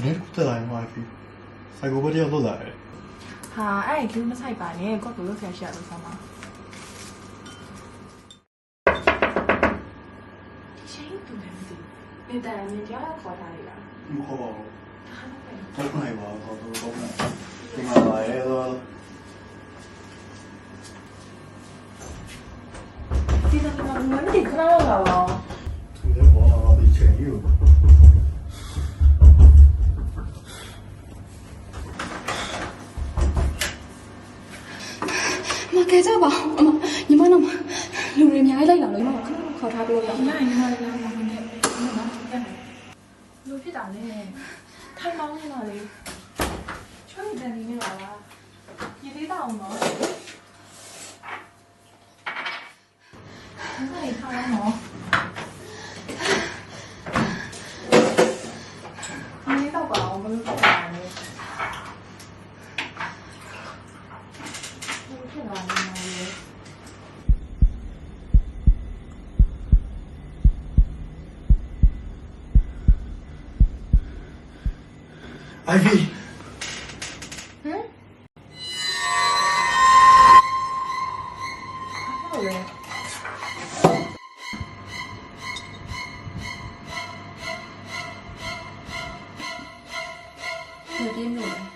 တင်းတစ်ခုတက်လာရင်မှာပြီဆိုင်ကိုဘက်တယောက်လွတ်လာတယ် ဟာအဲ့ဒီမဆိုင်ပါနဲ့ကော့ကိုလို့ဆရာရှိရလို့ဆောင်းပါရှိရင်တူတယ်မသိဘူးနေတယ်မြင်ကြောက်ခေါ်ထားလိုက်လား မခေါ်ပါဘူး ဟာတော့ပဲ တော့နိုင်ပါတော့တော့နိုင်ဒီမှာပါရဲ့တော့ ဒီတော့မမမဒီခဏလောက်လာတော့ သူလည်းဘာဒီချိန်ယူ မကဲကြပါအမညီမတော့လူတွေအများကြီးလိုက်လာလို့ညီမကခဏခေါ်ထားပြလို့ရအောင် ညညီမလေးလာမှာနဲ့လူဖြစ်တာလေထိုင်မောင်းနေတာလေချွေးတယ်နေနေတာလားရေသေးတာအောင်နော်အဲ့ဒါထားရအောင်နေတော့ပါအောင်ဘယ်လိုလုပ်ရလဲ ဖြစ်လာနေတယ် Ivy ဟမ်ဟုတ်လေ ဒီပြင်းလို့